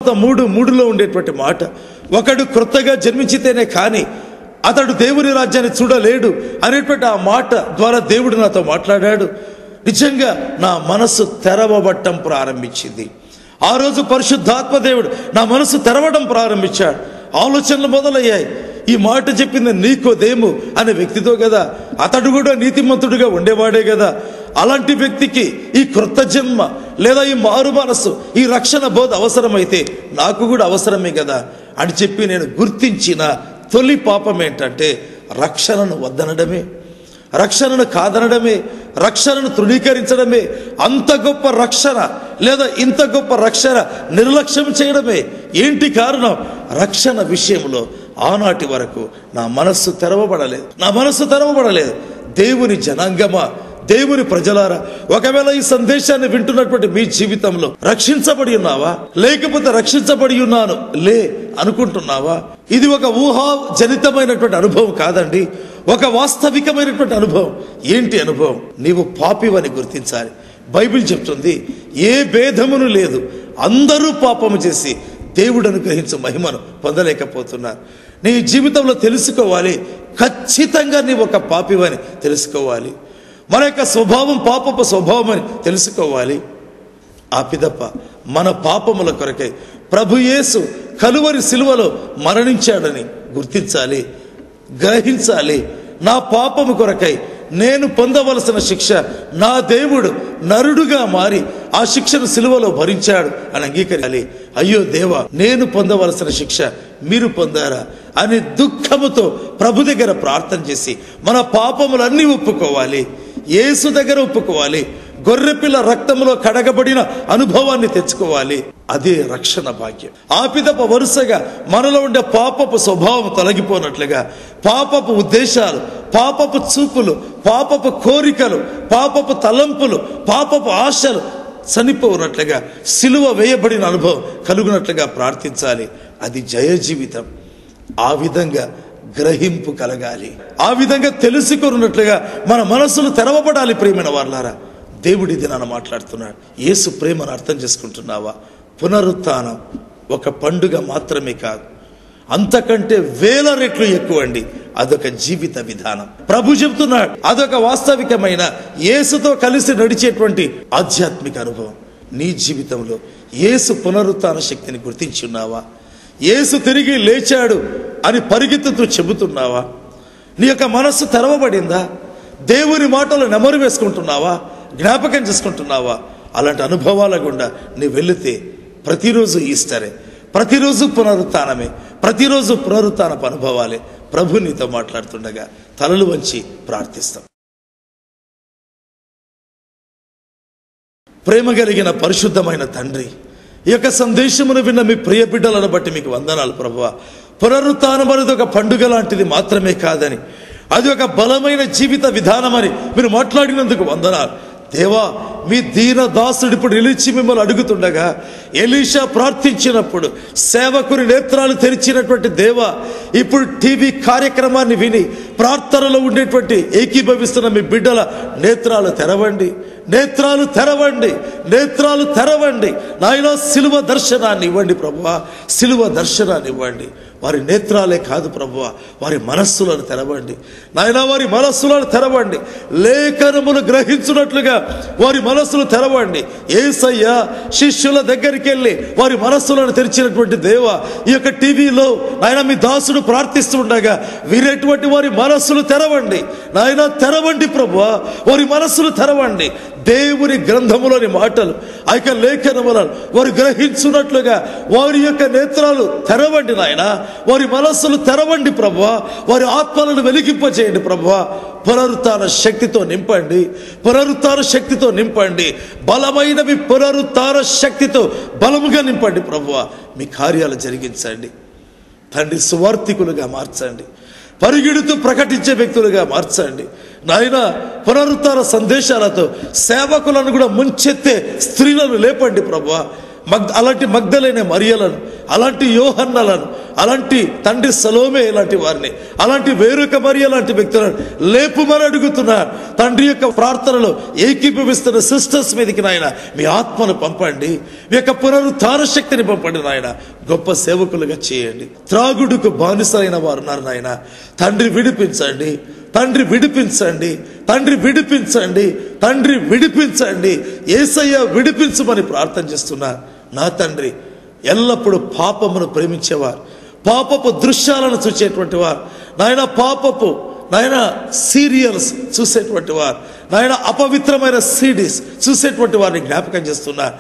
3:3లో ఉండేటువంటి మాట, ఒకడు క్రొత్తగా జన్మించితేనే కానీ అతడు దేవుని రాజ్యాన్ని చూడలేడు అనేటువంటి ఆ మాట ద్వారా దేవుడు నాతో మాట్లాడాడు. నిజంగా నా మనసు తెరవబట్టం ప్రారంభించింది. ఆ రోజు పరిశుద్ధాత్మ దేవుడు నా మనసు తెరవడం ప్రారంభించాడు. ఆలోచనలు మొదలయ్యాయి. ఈ మాట చెప్పింది నీకోదేము అనే వ్యక్తితో కదా, అతడు కూడా నీతిమంతుడిగా ఉండేవాడే కదా. అలాంటి వ్యక్తికి ఈ క్రొత్త జన్మ లేదా ఈ మారు మనసు, ఈ రక్షణ బోధ అవసరమైతే నాకు కూడా అవసరమే కదా అని చెప్పి నేను గుర్తించిన తొలి పాపం ఏంటంటే రక్షణను వద్దనడమే, రక్షణను కాదనడమే, రక్షణను తృణీకరించడమే. అంత గొప్ప రక్షణ లేదా ఇంత గొప్ప రక్షణ నిర్లక్ష్యం చేయడమే. ఏంటి కారణం? రక్షణ విషయంలో ఆనాటి వరకు నా మనస్సు తెరవబడలేదు. దేవుని జనాంగమా, దేవుని ప్రజలారా, ఒకవేళ ఈ సందేశాన్ని వింటున్నటువంటి మీ జీవితంలో రక్షించబడి ఉన్నావా, లేకపోతే రక్షించబడి ఉన్నాను లే అనుకుంటున్నావా? ఇది ఒక ఊహాజనితమైనటువంటి అనుభవం కాదండి, ఒక వాస్తవికమైనటువంటి అనుభవం. ఏంటి అనుభవం? నీవు పాపివని గుర్తించాలి. బైబిల్ చెప్తుంది, ఏ భేదమును లేదు, అందరూ పాపము చేసి దేవుడు అనుగ్రహించు మహిమను పొందలేకపోతున్నారు. నీ జీవితంలో తెలుసుకోవాలి, ఖచ్చితంగా నీవు ఒక పాపివని తెలుసుకోవాలి. మన యొక్క స్వభావం పాపపు స్వభావం అని తెలుసుకోవాలి. ఆ పిదప మన పాపముల కొరకై ప్రభు యేసు కలువరి సిలువలో మరణించాడని గుర్తించాలి, గ్రహించాలి. నా పాపము కొరకై నేను పొందవలసిన శిక్ష నా దేవుడు నరుడుగా మారి ఆ శిక్షను సిలువలో భరించాడు అని అంగీకరించాలి. అయ్యో దేవా, నేను పొందవలసిన శిక్ష మీరు పొందారా అని దుఃఖముతో ప్రభు దగ్గర ప్రార్థన చేసి మన పాపములన్నీ ఒప్పుకోవాలి, యేసు దగ్గర ఒప్పుకోవాలి. గొర్రెపిల్ల రక్తంలో కడగబడిన అనుభవాన్ని తెచ్చుకోవాలి. అదే రక్షణ భాగ్యం. ఆ పిదప వరుసగా మనలో ఉండే పాపపు స్వభావం తొలగిపోనట్లుగా పాపపు ఉద్దేశాలు, పాపపు చూపులు, పాపపు కోరికలు, పాపపు తలంపులు, పాపపు ఆశలు చనిపోనట్లుగా సిలువ వేయబడిన అనుభవం కలుగునట్లుగా ప్రార్థించాలి. అది జయ జీవితం. ఆ విధంగా గ్రహింపు కలగాలి, ఆ విధంగా తెలుసుకున్నట్లుగా మన మనసులు తెరవబడాలి. ప్రియమైన వారలారా, దేవుడి దినాన మాట్లాడుతున్నాడు. యేసు ప్రేమను అర్థం చేసుకుంటున్నావా? పునరుత్థానం ఒక పండుగ మాత్రమే కాదు, అంతకంటే 1000 రెట్లు ఎక్కువ అండి. అదొక జీవిత విధానం. ప్రభు చెబుతున్నాడు, అదొక వాస్తవికమైన యేసుతో కలిసి నడిచేటువంటి ఆధ్యాత్మిక అనుభవం. నీ జీవితంలో యేసు పునరుత్థాన శక్తిని గుర్తించి ఉన్నావా? యేసు తిరిగి లేచాడు అని పరిగెత్తుతూ చెబుతున్నావా? నీ యొక్క మనస్సు తెరవబడిందా? దేవుని మాటలు నెమరు వేసుకుంటున్నావా? జ్ఞాపకం చేసుకుంటున్నావా? అలాంటి అనుభవాల గుండా నీవు వెళితే ప్రతిరోజు ఈస్టరే, ప్రతిరోజు పునరుత్థానమే, ప్రతిరోజు పునరుత్థానపు అనుభవాలే. ప్రభు నీతో మాట్లాడుతుండగా తలలు వంచి ప్రార్థిస్తాం. ప్రేమ కలిగిన పరిశుద్ధమైన తండ్రి, ఈ యొక్క సందేశమును విన్న మీ ప్రియ బిడ్డలను బట్టి మీకు వందనాలు ప్రభువా. పునరుత్థానం అనేది ఒక పండుగ లాంటిది మాత్రమే కాదని, అది ఒక బలమైన జీవిత విధానమని మీరు మాట్లాడినందుకు వందనాలు దేవా. మీ దీన దాసుడు ఇప్పుడు నిలిచి మిమ్మల్ని అడుగుతుండగా ఎలీషా ప్రార్థించినప్పుడు సేవకుని నేత్రాలు తెరిచినటువంటి దేవా, ఇప్పుడు టీవీ కార్యక్రమాన్ని విని ప్రార్థనలో ఉండేటువంటి ఏకీభవిస్తున్న మీ బిడ్డల నేత్రాలు తెరవండి, నేత్రాలు తెరవండి, నేత్రాలు తెరవండి నాయనా. సిలువ దర్శనాన్ని ఇవ్వండి ప్రభువా, సిలువ దర్శనాన్ని ఇవ్వండి. వారి నేత్రాలే కాదు ప్రభువా, వారి మనస్సులను తెరవండి నాయనా, వారి మనస్సులను తెరవండి. లేఖనములు గ్రహించున్నట్లుగా వారి మనస్సులు తెరవండి. యేసయ్య శిష్యుల దగ్గరికి వెళ్ళి వారి మనస్సులను తెరిచినటువంటి దేవా, ఈ యొక్క టీవీలో నాయన మీ దాసుడు ప్రార్థిస్తుండగా వీరేటువంటి వారి మనస్సులు తెరవండి నాయన, తెరవండి ప్రభువా, వారి మనస్సులు తెరవండి. దేవుని గ్రంథములోని మాటలు, ఆ యొక్క లేఖనములను వారు గ్రహించున్నట్లుగా వారి యొక్క నేత్రాలు తెరవండి నాయన, వారి మనస్సులు తెరవండి ప్రభువా, వారి ఆత్మలను వెలిగింపజేయండి ప్రభువా. పునరుత్థాన శక్తితో నింపండి, పునరుత్థాన శక్తితో నింపండి, బలమైన మీ పునరుత్థాన శక్తితో బలముగా నింపండి ప్రభువా. మీ కార్యాలు జరిగించండి తండ్రి. సువార్థికులుగా మార్చండి, పరిగెడుతూ ప్రకటించే వ్యక్తులుగా మార్చండి నాయన. పునరుత్థాన సందేశాలతో సేవకులను కూడా ముంచెత్తే స్త్రీలను లేపండి ప్రభువా. అలాంటి మగ్దలైన మరియలను, అలాంటి యోహన్నలను, అలాంటి తండ్రి సలోమే లాంటి వారిని, అలాంటి వేరొక మరియ లాంటి వ్యక్తులను లేపుమని అడుగుతున్నారు. తండ్రి యొక్క ప్రార్థనలో ఏకీభవిస్తున్న సిస్టర్స్ మీదకి నాయన మీ ఆత్మను పంపండి, మీ యొక్క పునరుద్ధార శక్తిని పంపండి నాయన. గొప్ప సేవకులుగా చేయండి. త్రాగుడుకు బానిసలైన వారు ఉన్నారు నాయన. తండ్రి విడిపించండి, తండ్రి విడిపించండి, తండ్రి విడిపించండి, తండ్రి విడిపించండి. యేసయ్య విడిపించమని ప్రార్థన చేస్తున్నారు. నా తండ్రి ఎల్లప్పుడూ పాపమును ప్రేమించేవారు, పాపపు దృశ్యాలను చూసేటువంటి వారు నాయన, పాపపు నాయన సీరియల్స్ చూసేటువంటి వారు నాయన, అపవిత్రమైన సీడీస్ చూసేటువంటి వారిని జ్ఞాపకం చేస్తున్నారు.